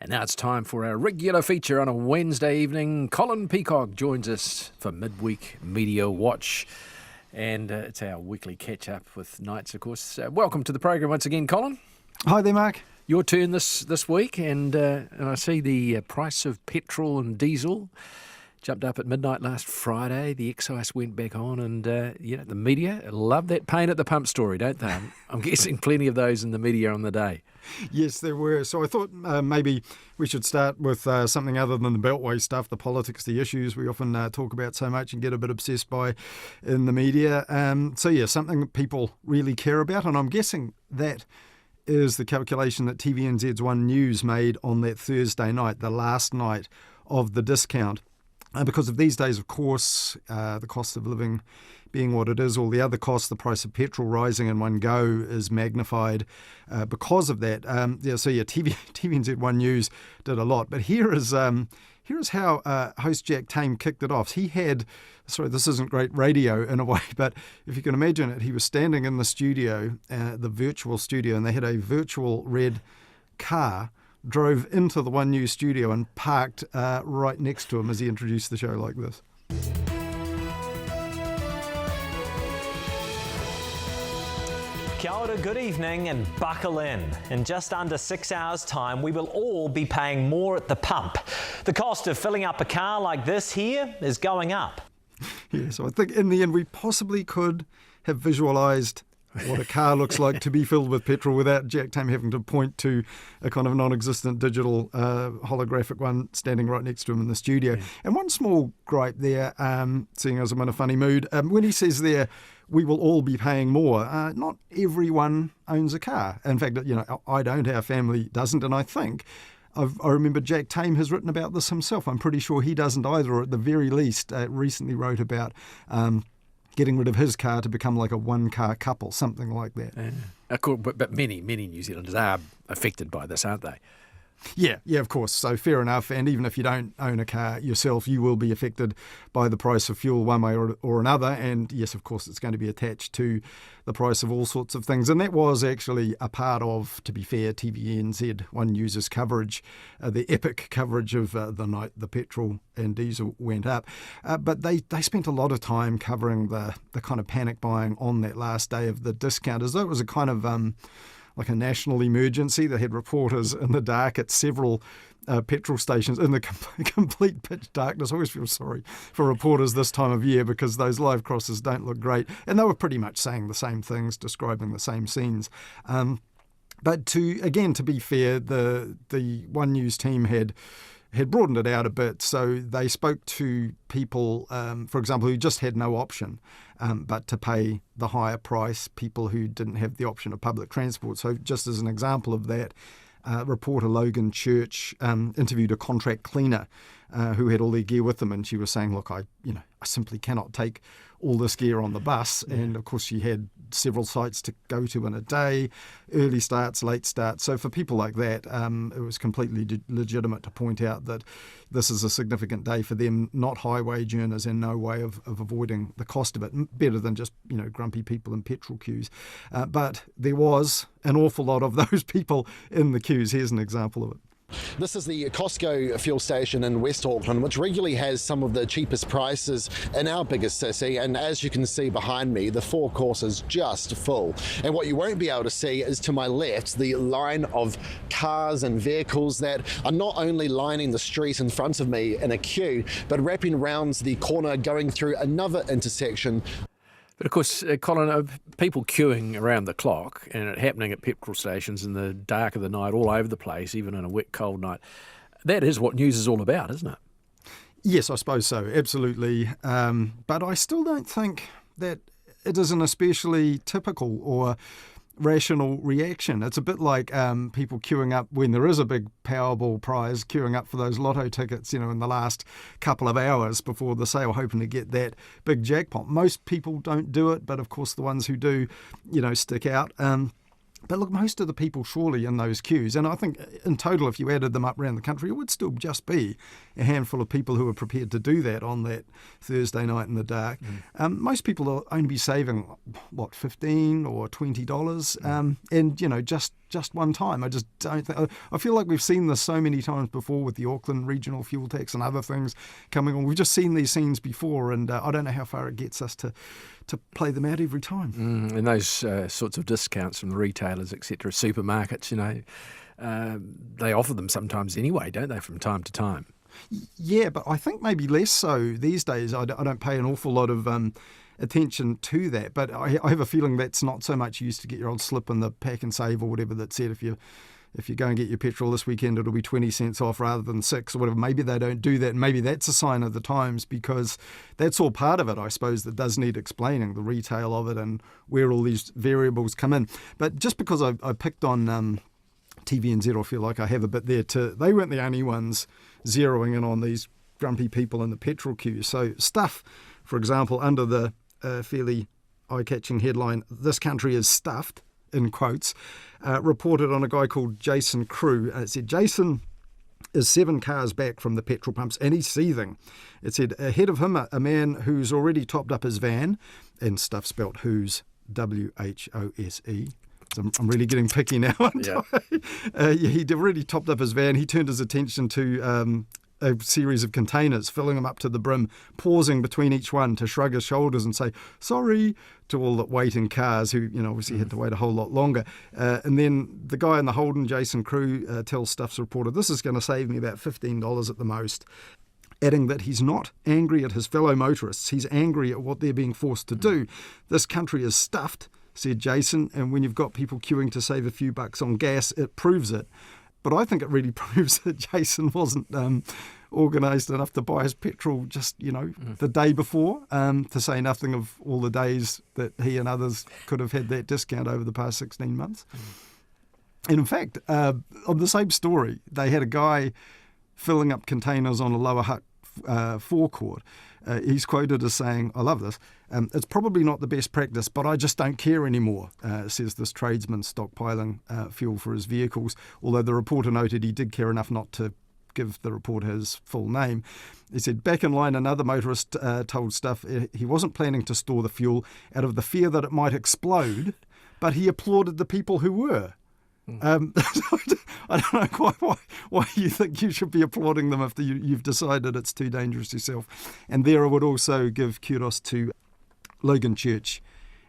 And now it's time for our regular feature on a Wednesday evening. Colin Peacock joins us for Midweek Mediawatch. And it's our weekly catch-up with Knights, of course. Welcome to the program once again, Colin. Hi there, Mark. Your turn this week, and I see the price of petrol and diesel jumped up at midnight last Friday. The excise went back on, and the media love that pain at the pump story, don't they? I'm guessing plenty of those in the media on the day. Yes, there were. So I thought maybe we should start with something other than the Beltway stuff, the politics, the issues we often talk about so much and get a bit obsessed by in the media. Something that people really care about, and I'm guessing that is the calculation that TVNZ's One News made on that Thursday night, the last night of the discount. Because of these days, of course, the cost of living being what it is, all the other costs, the price of petrol rising in one go is magnified because of that. TVNZ One News did a lot. But here is how host Jack Tame kicked it off. This isn't great radio in a way, but if you can imagine it, he was standing in the studio, the virtual studio, and they had a virtual red car, drove into the One News studio and parked right next to him as he introduced the show like this. Kia ora, good evening and buckle in. In just under 6 hours' time, we will all be paying more at the pump. The cost of filling up a car like this here is going up. Yeah, so I think in the end we possibly could have visualised what a car looks like to be filled with petrol without Jack Tame having to point to a kind of non-existent digital holographic one standing right next to him in the studio. Yeah. And one small gripe there, seeing as I'm in a funny mood, when he says there, we will all be paying more, not everyone owns a car. In fact, I don't, our family doesn't, and I think I remember Jack Tame has written about this himself. I'm pretty sure he doesn't either, or at the very least recently wrote about getting rid of his car to become like a one-car couple, something like that. Yeah. Cool, but many New Zealanders are affected by this, aren't they? Yeah, of course. So fair enough. And even if you don't own a car yourself, you will be affected by the price of fuel one way or another. And yes, of course, it's going to be attached to the price of all sorts of things. And that was actually a part of, to be fair, TVNZ One News's coverage, the epic coverage of the night the petrol and diesel went up. But they spent a lot of time covering the kind of panic buying on that last day of the discount, as though it was a kind of like a national emergency. They had reporters in the dark at several petrol stations in the complete pitch darkness. I always feel sorry for reporters this time of year because those live crosses don't look great. And they were pretty much saying the same things, describing the same scenes. But to be fair, the One News team had broadened it out a bit. So they spoke to people, for example, who just had no option but to pay the higher price, people who didn't have the option of public transport. So just as an example of that, reporter Logan Church interviewed a contract cleaner who had all their gear with them, and she was saying, look, I simply cannot take all this gear on the bus. Yeah. And of course she had several sites to go to in a day, early starts, late starts. So for people like that, it was completely legitimate to point out that this is a significant day for them, not high wage earners, and no way of avoiding the cost of it. Better than just, grumpy people in petrol queues. But there was an awful lot of those people in the queues. Here's an example of it. This is the Costco fuel station in West Auckland, which regularly has some of the cheapest prices in our biggest city, and as you can see behind me, the forecourse is just full. And what you won't be able to see is to my left the line of cars and vehicles that are not only lining the street in front of me in a queue, but wrapping round the corner going through another intersection. But of course, Colin, people queuing around the clock and it happening at petrol stations in the dark of the night all over the place, even on a wet, cold night, that is what news is all about, isn't it? Yes, I suppose so, absolutely. But I still don't think that it is an especially typical or rational reaction. It's a bit like people queuing up when there is a big Powerball prize, queuing up for those lotto tickets, in the last couple of hours before the sale, hoping to get that big jackpot. Most people don't do it, but of course the ones who do, stick out. But look, most of the people surely in those queues, and I think in total, if you added them up around the country, it would still just be a handful of people who are prepared to do that on that Thursday night in the dark. Most people will only be saving, $15 or $20, and, just one time. I just don't think. I feel like we've seen this so many times before with the Auckland regional fuel tax and other things coming on. We've just seen these scenes before, and I don't know how far it gets us to play them out every time. And those sorts of discounts from the retailers, etc., supermarkets, they offer them sometimes anyway, don't they, from time to time? Yeah, but I think maybe less so these days. I don't pay an awful lot of attention to that, but I have a feeling that's not so much used to get your old slip in the pack and save or whatever that said if you go and get your petrol this weekend it'll be 20 cents off rather than 6 or whatever. Maybe they don't do that, and maybe that's a sign of the times, because that's all part of it, I suppose, that does need explaining, the retail of it and where all these variables come in. But just because I picked on TVNZ, I feel like I have a bit there too. They weren't the only ones zeroing in on these grumpy people in the petrol queue. So Stuff, for example, under the fairly eye-catching headline, "This country is stuffed," in quotes, reported on a guy called Jason Crew. It said Jason is 7 cars back from the petrol pumps and he's seething. It said ahead of him a man who's already topped up his van, and Stuff spelt who's, W-H-O-S-E. So I'm really getting picky now. He'd already topped up his van. He turned his attention to a series of containers, filling them up to the brim, pausing between each one to shrug his shoulders and say, sorry, to all the waiting cars who, obviously had to wait a whole lot longer. And then the guy in the Holden, Jason Crew, tells Stuff's reporter, this is going to save me about $15 at the most, adding that he's not angry at his fellow motorists. He's angry at what they're being forced to do. This country is stuffed, said Jason, and when you've got people queuing to save a few bucks on gas, it proves it. But I think it really proves that Jason wasn't organised enough to buy his petrol just, the day before, to say nothing of all the days that he and others could have had that discount over the past 16 months. And in fact, on the same story, they had a guy filling up containers on a Lower Hutt forecourt. He's quoted as saying, I love this, it's probably not the best practice, but I just don't care anymore, says this tradesman stockpiling fuel for his vehicles, although the reporter noted he did care enough not to give the reporter his full name. He said, back in line, another motorist told Stuff he wasn't planning to store the fuel out of the fear that it might explode, but he applauded the people who were. I don't know quite why you think you should be applauding them if you've decided it's too dangerous yourself. And there I would also give kudos to Logan Church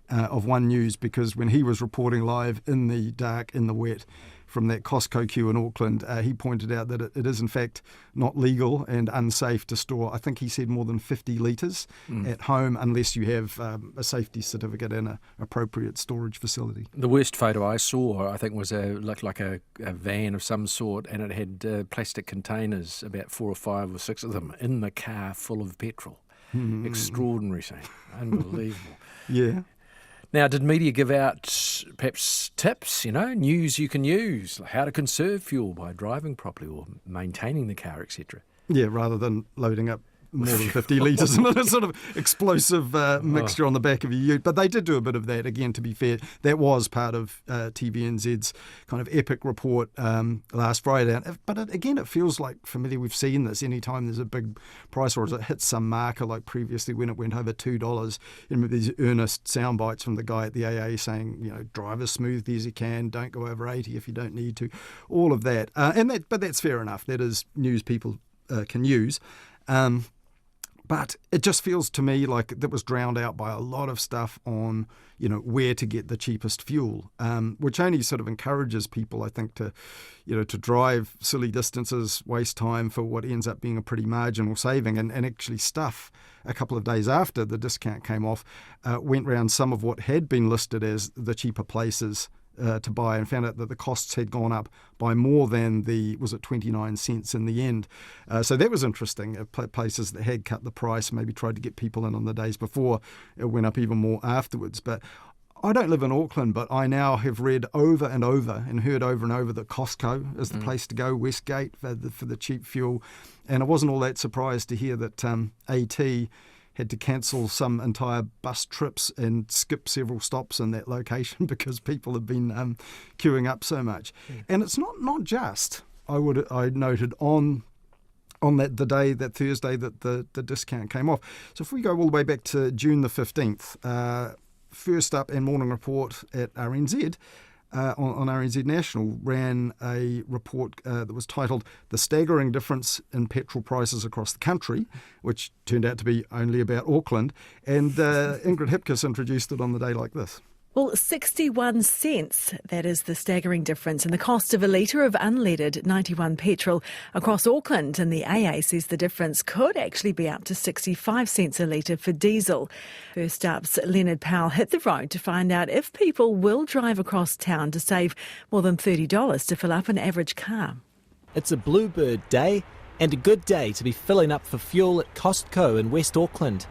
of One News, because when he was reporting live in the dark, in the wet, from that Costco queue in Auckland, he pointed out that it is in fact not legal and unsafe to store, I think he said, more than 50 litres at home unless you have a safety certificate and an appropriate storage facility. The worst photo I saw, I think, looked like a van of some sort, and it had plastic containers, about 4 or 5 or 6 of them, in the car full of petrol. Extraordinary scene. Unbelievable. Yeah. Now, did media give out perhaps tips, news you can use, how to conserve fuel by driving properly or maintaining the car, etc.? Yeah, rather than loading up more than 50 litres and a sort of explosive mixture on the back of your ute. But they did do a bit of that, again, to be fair. That was part of TVNZ's kind of epic report last Friday. But again, it feels like familiar. We've seen this anytime there's a big price rise, it hits some marker, like previously when it went over $2. And these earnest sound bites from the guy at the AA saying, drive as smoothly as you can, don't go over 80 if you don't need to, all of that. But that's fair enough. That is news people can use. But it just feels to me like that was drowned out by a lot of stuff on, where to get the cheapest fuel, which only sort of encourages people, I think, to drive silly distances, waste time for what ends up being a pretty marginal saving. And actually Stuff, a couple of days after the discount came off, went round some of what had been listed as the cheaper places to buy, and found out that the costs had gone up by more than 29 cents in the end. So that was interesting. Places that had cut the price, maybe tried to get people in on the days before, it went up even more afterwards. But I don't live in Auckland, but I now have read over and over and heard over and over that Costco is the place to go, Westgate, for the cheap fuel. And I wasn't all that surprised to hear that AT had to cancel some entire bus trips and skip several stops in that location because people have been queuing up so much. And it's not just, I noted, on that Thursday that the discount came off. So if we go all the way back to June the 15th, first up in Morning Report at RNZ, on RNZ National ran a report that was titled "The Staggering Difference in Petrol Prices Across the Country," which turned out to be only about Auckland. And Ingrid Hipkiss introduced it on the day like this. Well, 61 cents, that is the staggering difference in the cost of a litre of unleaded 91 petrol across Auckland. And the AA says the difference could actually be up to 65 cents a litre for diesel. First Up's Leonard Powell hit the road to find out if people will drive across town to save more than $30 to fill up an average car. It's a bluebird day and a good day to be filling up for fuel at Costco in West Auckland.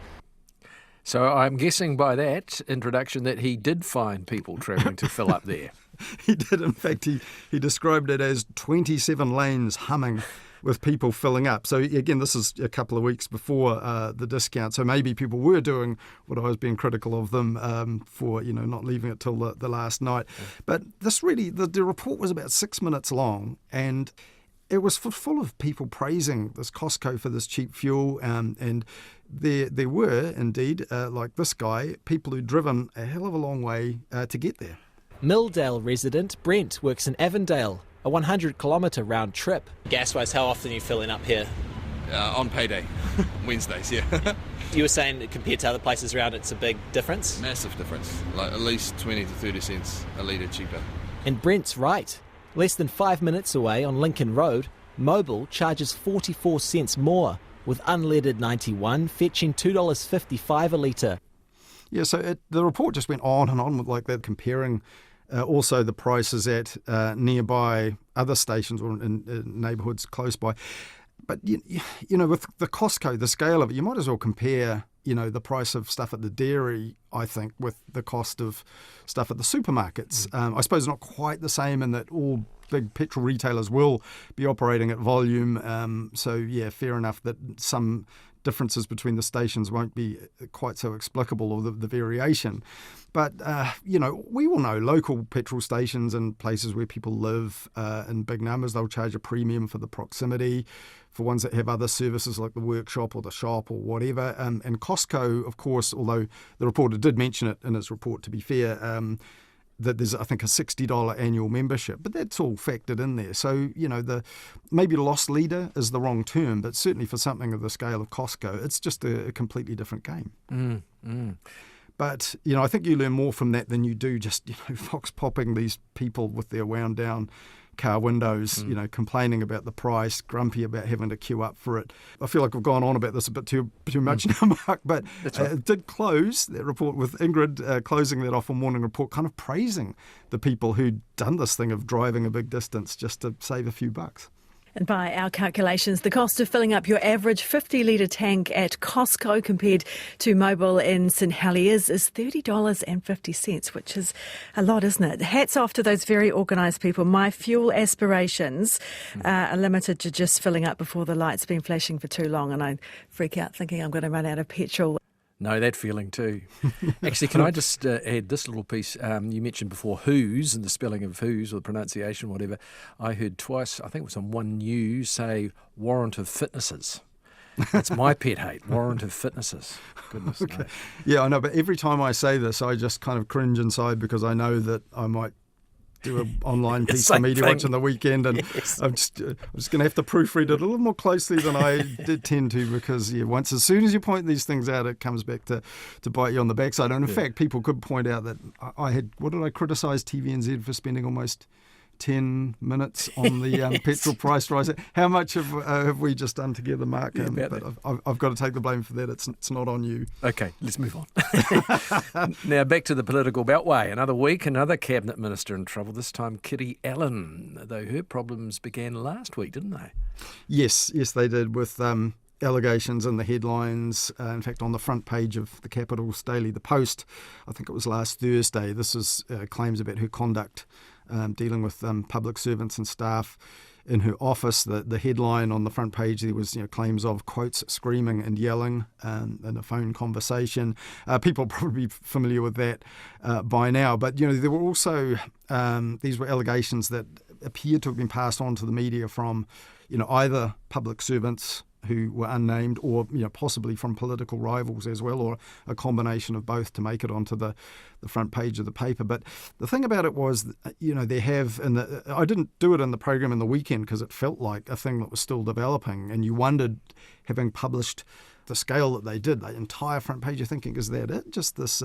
So I'm guessing by that introduction that he did find people travelling to fill up there. He did. In fact, he described it as 27 lanes humming with people filling up. So again, this is a couple of weeks before the discount. So maybe people were doing what I was being critical of them for, not leaving it till the last night. But this really, the report was about 6 minutes long, and it was full of people praising this Costco for this cheap fuel, and there were indeed, like this guy, people who'd driven a hell of a long way to get there. Milldale resident Brent works in Avondale, a 100-kilometre round trip. Gas-wise, how often are you filling up here? On payday, Wednesdays, yeah. You were saying that compared to other places around, it's a big difference? Massive difference, like at least 20 to 30 cents a litre cheaper. And Brent's right. Less than 5 minutes away on Lincoln Road, Mobil charges 44 cents more, with unleaded 91 fetching $2.55 a litre. Yeah, so the report just went on and on with like that, comparing also the prices at nearby other stations or in neighbourhoods close by. But, with the Costco, the scale of it, you might as well compare, the price of stuff at the dairy, I think, with the cost of stuff at the supermarkets. I suppose not quite the same in that all big petrol retailers will be operating at volume. So, yeah, fair enough that some differences between the stations won't be quite so explicable, or the variation. But, we all know local petrol stations and places where people live in big numbers, they'll charge a premium for the proximity. For ones that have other services like the workshop or the shop or whatever. And Costco, of course, although the reporter did mention it in his report, to be fair, that there's, I think, a $60 annual membership, but that's all factored in there. So, maybe loss leader is the wrong term, but certainly for something of the scale of Costco, it's just a completely different game. But, I think you learn more from that than you do just, fox popping these people with their wound down car windows, complaining about the price, grumpy about having to queue up for it. I feel like we've gone on about this a bit too much now, Mark, but it did close, that report, with Ingrid closing that off a morning report, kind of praising the people who'd done this thing of driving a big distance just to save a few bucks. And by our calculations, the cost of filling up your average 50-litre tank at Costco compared to Mobil in St Heliers is $30.50, which is a lot, isn't it? Hats off to those very organised people. My fuel aspirations are limited to just filling up before the light's been flashing for too long, and I freak out thinking I'm going to run out of petrol. Know that feeling too. Actually, can I just add this little piece? You mentioned before who's and the spelling of who's or the pronunciation, whatever. I heard twice, I think it was on One News, say warrant of fitnesses. That's my pet hate, warrant of fitnesses. Goodness. Okay. No. Yeah, I know, but every time I say this, I just kind of cringe inside because I know that I might do an online piece for Mediawatch on the weekend, and yes. I'm just going to have to proofread it a little more closely than I did tend to, because as soon as you point these things out, it comes back to bite you on the backside. And in fact, people could point out that I criticise TVNZ for spending almost 10 minutes on the petrol price rise. How much have we just done together, Mark? But I've got to take the blame for that. It's not on you. Okay, let's move on. Now back to the political beltway. Another week, another cabinet minister in trouble, this time Kiri Allan, though her problems began last week, didn't they? Yes, they did, with allegations in the headlines. In fact, on the front page of the Capital's Daily, The Post, I think it was last Thursday, this is claims about her conduct dealing with public servants and staff in her office. The headline on the front page, there was claims of, quotes, screaming and yelling in a phone conversation. People are probably familiar with that by now. But, there were also, these were allegations that appeared to have been passed on to the media from, either public servants who were unnamed, or possibly from political rivals as well, or a combination of both to make it onto the front page of the paper. But the thing about it was, there have, I didn't do it in the program in the weekend because it felt like a thing that was still developing, and you wondered, having published the scale that they did, the entire front page, you're thinking, is that it? Just this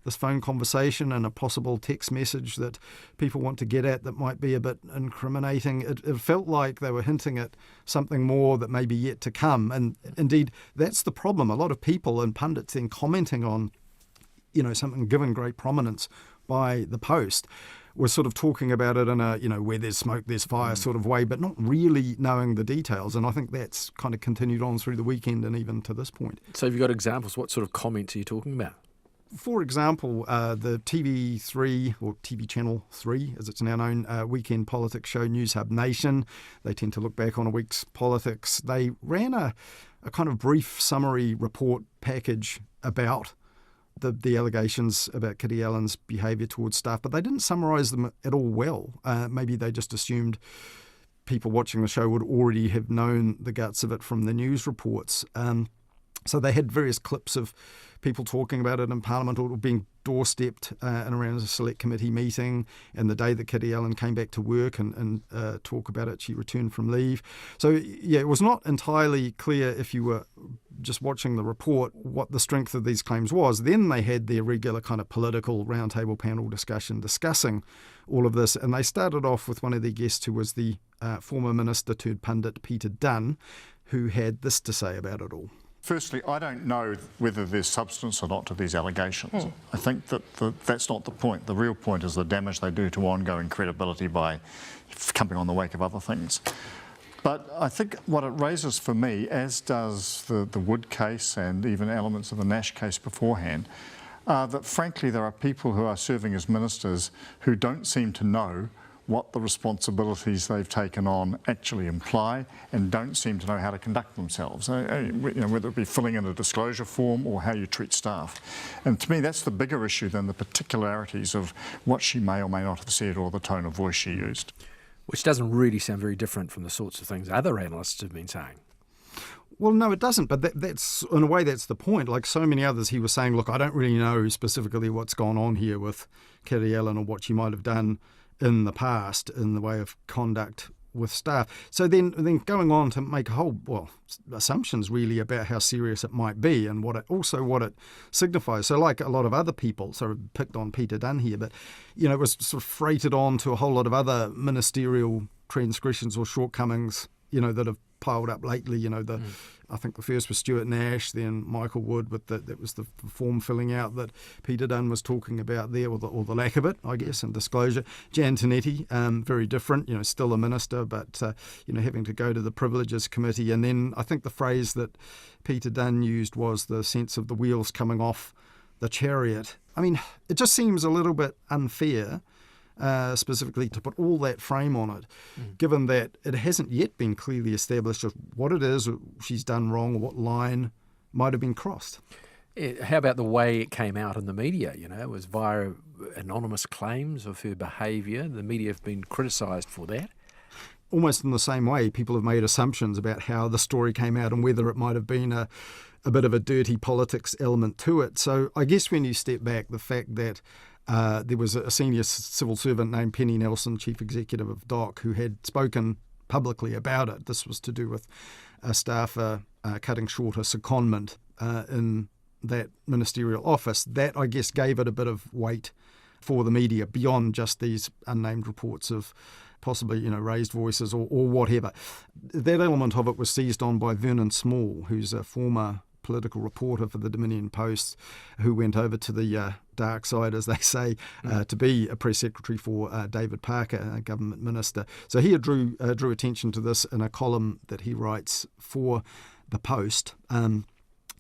phone conversation and a possible text message that people want to get at that might be a bit incriminating. It felt like they were hinting at something more that may be yet to come. And indeed, that's the problem. A lot of people and pundits then commenting on, something given great prominence by the Post was sort of talking about it in a, where there's smoke, there's fire sort of way, but not really knowing the details. And I think that's kind of continued on through the weekend and even to this point. So have you got examples? What sort of comments are you talking about? For example, the TV3, or TV Channel 3, as it's now known, weekend politics show News Hub Nation, they tend to look back on a week's politics. They ran a kind of brief summary report package about the allegations about Kiri Allan's behaviour towards staff, but they didn't summarise them at all well. Maybe they just assumed people watching the show would already have known the guts of it from the news reports. So they had various clips of people talking about it in Parliament, or being doorstepped and around a select committee meeting, and the day that Kiri Allan came back to work and talk about it, she returned from leave. So, it was not entirely clear if you were just watching the report what the strength of these claims was. Then they had their regular kind of political roundtable panel discussion discussing all of this, and they started off with one of their guests who was the former minister turned pundit Peter Dunn, who had this to say about it all. Firstly, I don't know whether there's substance or not to these allegations. I think that that's not the point. The real point is the damage they do to ongoing credibility by coming on the wake of other things. But I think what it raises for me, as does the Wood case and even elements of the Nash case beforehand, that frankly there are people who are serving as ministers who don't seem to know what the responsibilities they've taken on actually imply, and don't seem to know how to conduct themselves, whether it be filling in a disclosure form or how you treat staff. And to me, that's the bigger issue than the particularities of what she may or may not have said or the tone of voice she used. Which doesn't really sound very different from the sorts of things other analysts have been saying. Well, no, it doesn't, but that's in a way that's the point. Like so many others, he was saying, look, I don't really know specifically what's gone on here with Kiri Allan or what she might have done in the past in the way of conduct with staff. So then going on to make a whole, assumptions really about how serious it might be and what it signifies. So like a lot of other people, sort of picked on Peter Dunn here, but, it was sort of freighted on to a whole lot of other ministerial transgressions or shortcomings, that have piled up lately. I think the first was Stuart Nash, then Michael Wood that was the form filling out that Peter Dunn was talking about there, or the lack of it, I guess, and disclosure. Jan Tinetti, very different, still a minister, but having to go to the Privileges Committee. And then I think the phrase that Peter Dunn used was the sense of the wheels coming off the chariot. I mean, it just seems a little bit unfair. Specifically to put all that frame on it, given that it hasn't yet been clearly established what it is she's done wrong or what line might have been crossed. How about the way it came out in the media? It was via anonymous claims of her behaviour. The media have been criticised for that. Almost in the same way, people have made assumptions about how the story came out and whether it might have been a bit of a dirty politics element to it. So I guess when you step back, the fact that there was a senior civil servant named Penny Nelson, chief executive of DOC, who had spoken publicly about it. This was to do with a staffer cutting short a secondment in that ministerial office. That, I guess, gave it a bit of weight for the media beyond just these unnamed reports of possibly, raised voices or whatever. That element of it was seized on by Vernon Small, who's a former political reporter for the Dominion Post, who went over to the dark side, as they say, to be a press secretary for David Parker, a government minister. So he drew attention to this in a column that he writes for the Post.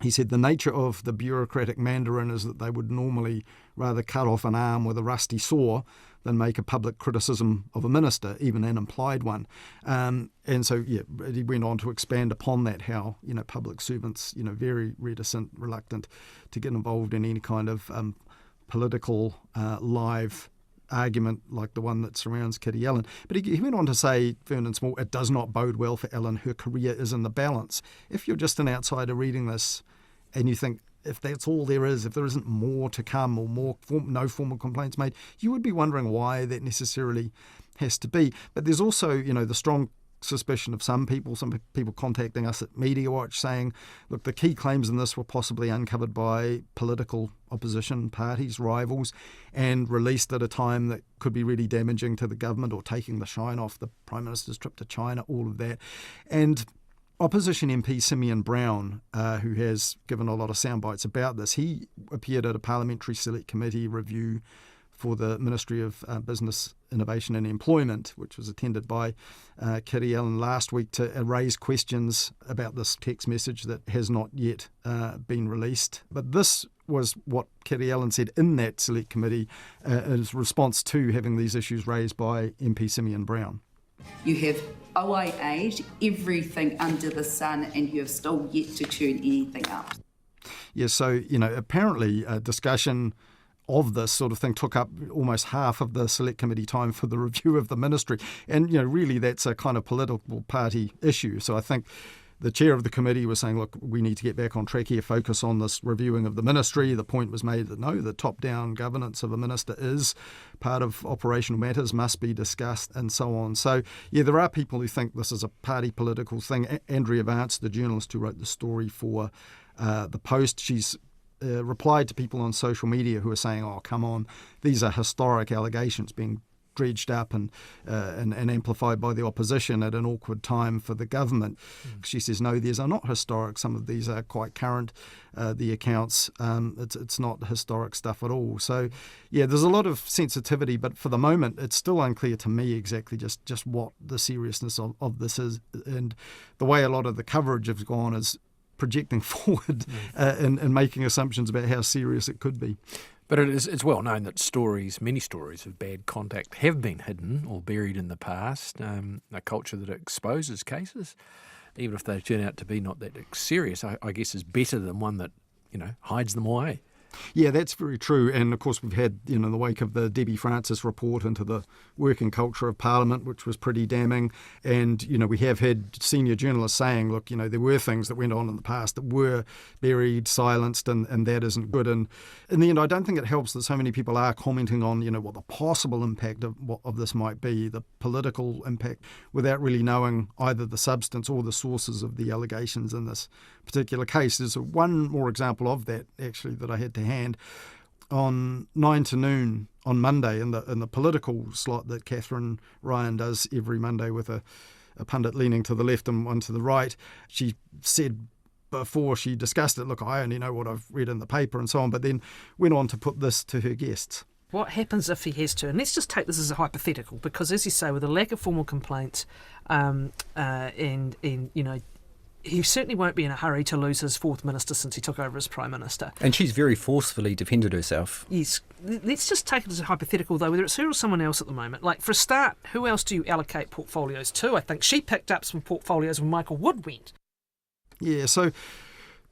He said the nature of the bureaucratic Mandarin is that they would normally rather cut off an arm with a rusty saw than make a public criticism of a minister, even an implied one. And so, he went on to expand upon that, how, public servants, very reticent, reluctant to get involved in any kind of political live argument like the one that surrounds Kiri Allan. But he went on to say, Vernon Small, it does not bode well for Allan. Her career is in the balance. If you're just an outsider reading this and you think, if that's all there is, if there isn't more to come or no formal complaints made, you would be wondering why that necessarily has to be. But there's also, the strong suspicion of some people contacting us at Mediawatch saying, look, the key claims in this were possibly uncovered by political opposition parties, rivals, and released at a time that could be really damaging to the government or taking the shine off the Prime Minister's trip to China, all of that. And Opposition MP Simeon Brown, who has given a lot of sound bites about this, he appeared at a Parliamentary Select Committee review for the Ministry of Business, Innovation and Employment, which was attended by Kiri Allan last week, to raise questions about this text message that has not yet been released. But this was what Kiri Allan said in that Select Committee in response to having these issues raised by MP Simeon Brown. You have OIA'd everything under the sun and you have still yet to turn anything up. Yeah, so, apparently a discussion of this sort of thing took up almost half of the Select Committee time for the review of the ministry. And, really that's a kind of political party issue. So I think the chair of the committee was saying, look, we need to get back on track here, focus on this reviewing of the ministry. The point was made that no, the top-down governance of a minister is part of operational matters, must be discussed, and so on. So, yeah, there are people who think this is a party political thing. Andrea Vance, the journalist who wrote the story for The Post, she's replied to people on social media who are saying, oh, come on, these are historic allegations being dredged up and amplified by the opposition at an awkward time for the government. She says, no, these are not historic. Some of these are quite current, the accounts. It's not historic stuff at all. So, yeah, there's a lot of sensitivity, but for the moment, it's still unclear to me exactly just what the seriousness of this is. And the way a lot of the coverage has gone is projecting forward and making assumptions about how serious it could be. But it's well known that many stories of bad contact have been hidden or buried in the past. A culture that exposes cases, even if they turn out to be not that serious, I guess is better than one that, hides them away. Yeah, that's very true. And of course, we've had, in the wake of the Debbie Francis report into the working culture of Parliament, which was pretty damning. And, we have had senior journalists saying, look, there were things that went on in the past that were buried, silenced, and that isn't good. And in the end, I don't think it helps that so many people are commenting on, what the possible impact of this might be, the political impact, without really knowing either the substance or the sources of the allegations in this particular case. There's one more example of that, actually, that I had to hand. On 9 to noon on Monday, in the political slot that Catherine Ryan does every Monday with a pundit leaning to the left and one to the right, she said before she discussed it, look, I only know what I've read in the paper and so on, but then went on to put this to her guests. What happens if he has to, and let's just take this as a hypothetical, because as you say, with a lack of formal complaints he certainly won't be in a hurry to lose his fourth minister since he took over as Prime Minister. And she's very forcefully defended herself. Yes. Let's just take it as a hypothetical, though, whether it's her or someone else at the moment. Like, for a start, who else do you allocate portfolios to? I think she picked up some portfolios when Michael Wood went. Yeah, so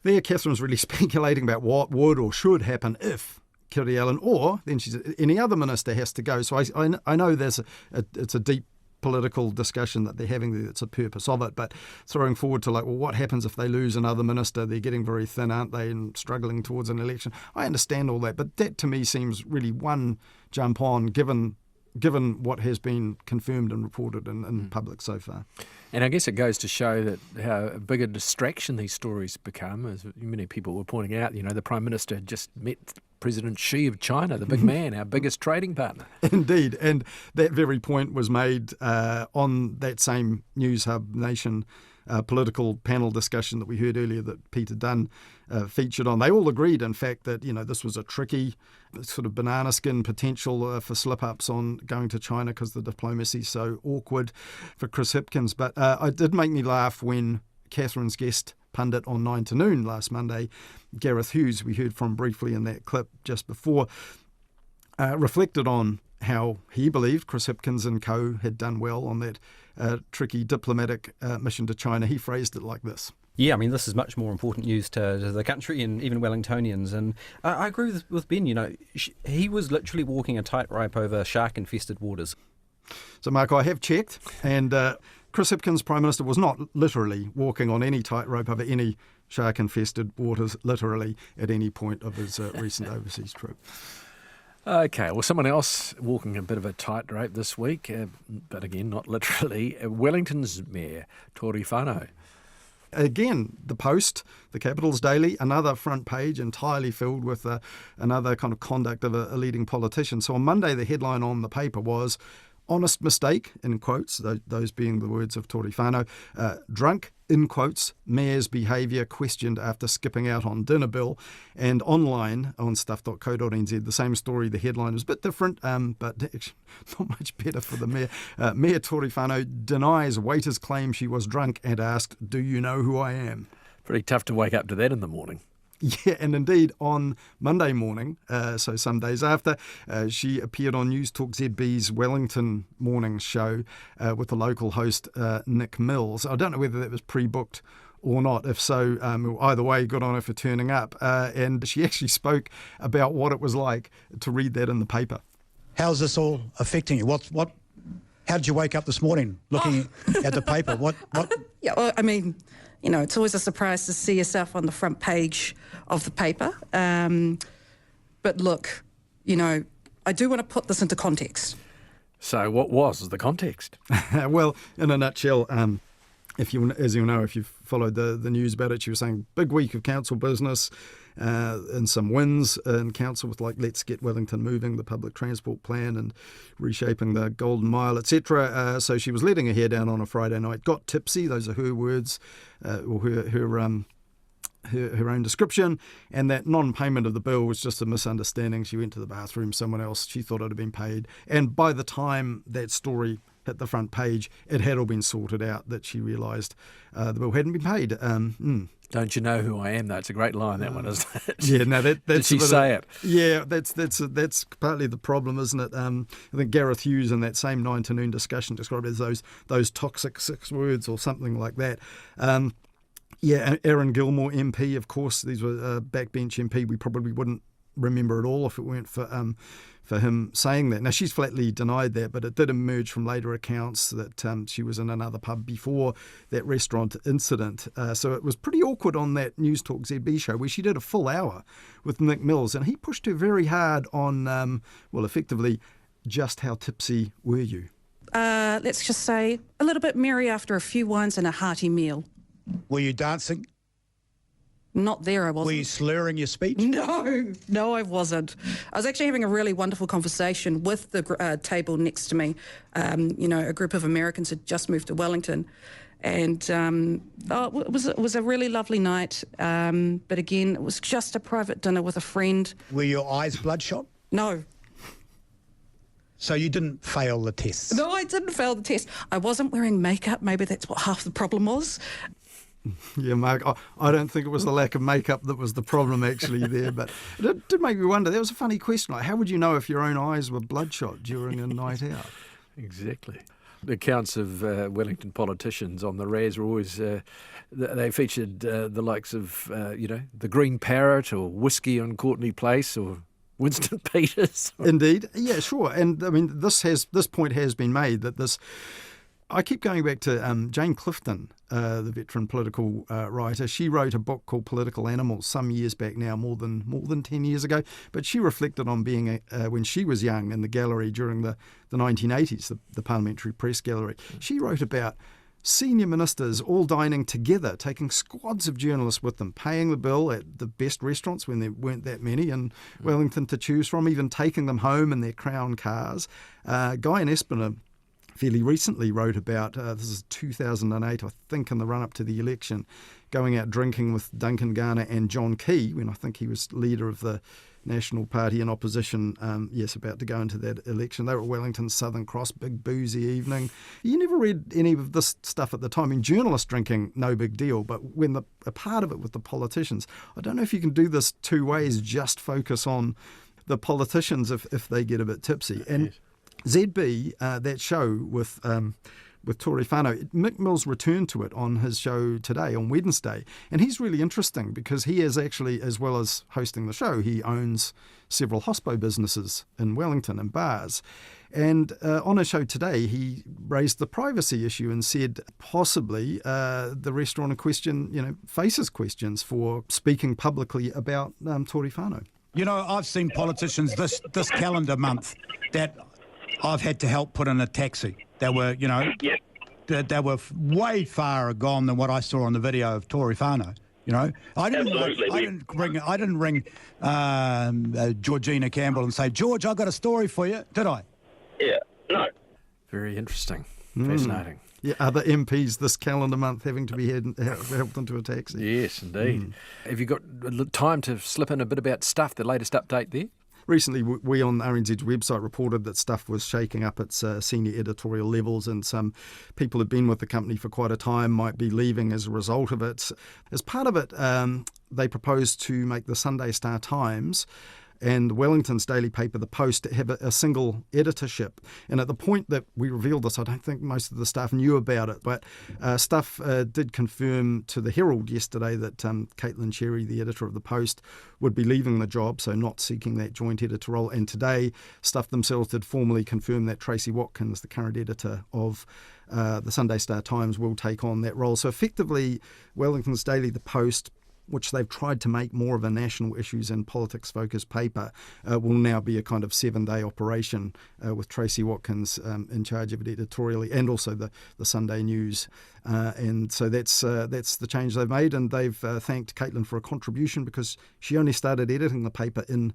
there Catherine's really speculating about what would or should happen if Kiri Allan, or then she said any other minister has to go. So I know it's a deep political discussion that they're having there. That's the purpose of it, but throwing forward to what happens if they lose another minister? They're getting very thin, aren't they, and struggling towards an election. I understand all that, but that to me seems really one jump on, given what has been confirmed and reported in public so far. And I guess it goes to show that how big a distraction these stories become, as many people were pointing out. The Prime Minister had just met President Xi of China, the big man, our biggest trading partner. Indeed, and that very point was made on that same News Hub Nation political panel discussion that we heard earlier that Peter Dunn featured on. They all agreed, in fact, that this was a tricky sort of banana skin potential for slip-ups on going to China because the diplomacy's so awkward for Chris Hipkins. But it did make me laugh when Catherine's guest pundit on 9 to noon last Monday, Gareth Hughes, we heard from briefly in that clip just before, reflected on how he believed Chris Hipkins and co had done well on that tricky diplomatic mission to China. He phrased it like this. Yeah, I mean, this is much more important news to the country and even Wellingtonians. And I agree with Ben, he was literally walking a tightrope over shark-infested waters. So, Mark, I have checked, and Chris Hipkins, Prime Minister, was not literally walking on any tightrope over any shark-infested waters, literally, at any point of his recent overseas trip. Okay, well, someone else walking a bit of a tightrope this week, but again, not literally, Wellington's Mayor, Tory Whanau. Again, the Post, the Capital's Daily, another front page entirely filled with another kind of conduct of a leading politician. So on Monday, the headline on the paper was, honest mistake, in quotes, those being the words of Tory Whanau, drunk, in quotes, mayor's behaviour questioned after skipping out on dinner bill. And online on stuff.co.nz, the same story, the headline was a bit different, but actually not much better for the mayor. Mayor Tory Whanau denies waiters claim she was drunk and asked, do you know who I am? Pretty tough to wake up to that in the morning. Yeah, and indeed on Monday morning, so some days after, she appeared on News Talk ZB's Wellington morning show with the local host Nick Mills. I don't know whether that was pre-booked or not. If so, either way, good on her for turning up. And she actually spoke about what it was like to read that in the paper. How's this all affecting you? How did you wake up this morning looking at the paper? What? Yeah, well, I mean, it's always a surprise to see yourself on the front page of the paper. But look, I do want to put this into context. So what was the context? Well, in a nutshell, if you've followed the news about it, she was saying big week of council business and some wins in council with Let's Get Wellington Moving, the public transport plan and reshaping the Golden Mile, etc. So she was letting her hair down on a Friday night, got tipsy, those are her words, or her own description, and that non-payment of the bill was just a misunderstanding. She went to the bathroom, someone else, she thought it had been paid, and by the time that story hit the front page, it had all been sorted out that she realised the bill hadn't been paid. Don't you know who I am, though? It's a great line, that one, isn't it? Yeah, no, that's... Did she say it? Yeah, that's partly the problem, isn't it? I think Gareth Hughes in that same 9 to noon discussion described it as those toxic 6 words or something like that. Yeah, Aaron Gilmore MP, of course, these were backbench MP. We probably wouldn't remember it all if it weren't for him saying that. Now, she's flatly denied that, but it did emerge from later accounts that she was in another pub before that restaurant incident. So it was pretty awkward on that News Talk ZB show where she did a full hour with Nick Mills, and he pushed her very hard on, effectively, just how tipsy were you? Let's just say a little bit merry after a few wines and a hearty meal. Were you dancing? Not there, I wasn't. Were you slurring your speech? No, I wasn't. I was actually having a really wonderful conversation with the table next to me. A group of Americans had just moved to Wellington. And it was a really lovely night. But again, it was just a private dinner with a friend. Were your eyes bloodshot? No. So you didn't fail the test? No, I didn't fail the test. I wasn't wearing makeup. Maybe that's what half the problem was. Yeah, Mark, I don't think it was the lack of makeup that was the problem actually there, but it did make me wonder. That was a funny question. Like, how would you know if your own eyes were bloodshot during a night out? Exactly. The accounts of Wellington politicians on the RAS were always, they featured the likes of, the Green Parrot or Whiskey on Courtney Place or Winston Peters. Indeed. Yeah, sure. And I mean, this point has been made that this... I keep going back to Jane Clifton, the veteran political writer. She wrote a book called Political Animals some years back now, more than 10 years ago. But she reflected on being, when she was young in the gallery during the 1980s, the Parliamentary Press Gallery. She wrote about senior ministers all dining together, taking squads of journalists with them, paying the bill at the best restaurants when there weren't that many in Wellington to choose from, even taking them home in their Crown cars. Guy and Espiner fairly recently wrote about, this is 2008, I think, in the run-up to the election, going out drinking with Duncan Garner and John Key, when I think he was leader of the National Party in opposition, about to go into that election. They were at Wellington's Southern Cross, big boozy evening. You never read any of this stuff at the time. I mean, journalists drinking, no big deal, but when a part of it with the politicians, I don't know if you can do this two ways, just focus on the politicians if they get a bit tipsy. And ZB, that show with Tory Whanau, Mick Mills returned to it on his show today, on Wednesday. And he's really interesting because he is actually, as well as hosting the show, he owns several hospo businesses in Wellington and bars. And on his show today, he raised the privacy issue and said possibly the restaurant in question, faces questions for speaking publicly about Tory Whanau. I've seen politicians this calendar month that I've had to help put in a taxi. They were, they were way far gone than what I saw on the video of Tory Whanau. I didn't ring Georgina Campbell and say, George, I've got a story for you, did I? Yeah, no. Very interesting. Fascinating. Yeah, other MPs this calendar month having to be helped into a taxi. Yes, indeed. Have you got time to slip in a bit about Stuff, the latest update there? Recently, we on RNZ's website reported that Stuff was shaking up its senior editorial levels, and some people who've been with the company for quite a time might be leaving as a result of it. As part of it, they proposed to make the Sunday Star-Times and Wellington's daily paper, The Post, have a single editorship. And at the point that we revealed this, I don't think most of the staff knew about it, but Stuff did confirm to the Herald yesterday that Caitlin Cherry, the editor of The Post, would be leaving the job, so not seeking that joint editor role. And today, Stuff themselves did formally confirm that Tracy Watkins, the current editor of the Sunday Star-Times, will take on that role. So effectively, Wellington's daily, The Post, which they've tried to make more of a national issues and politics-focused paper, will now be a kind of 7-day operation with Tracy Watkins in charge of it editorially, and also the Sunday News. And so that's the change they've made, and they've thanked Caitlin for a contribution because she only started editing the paper in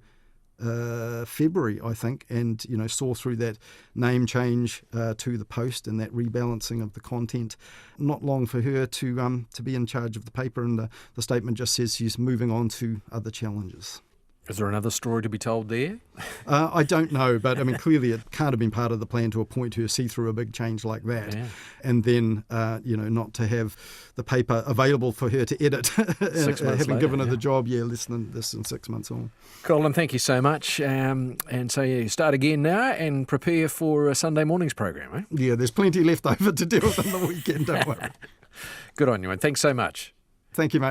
February, I think, and saw through that name change to the Post and that rebalancing of the content. Not long for her to be in charge of the paper, and the statement just says she's moving on to other challenges. Is there another story to be told there? I don't know, but clearly it can't have been part of the plan to appoint her, see through a big change like that, and then not to have the paper available for her to edit, 6 months having later, given her the job, less than 6 months on. Colin, thank you so much. And so you start again now and prepare for a Sunday morning's program, eh? Yeah, there's plenty left over to deal with on the weekend, don't worry. Good on you, and thanks so much. Thank you, mate.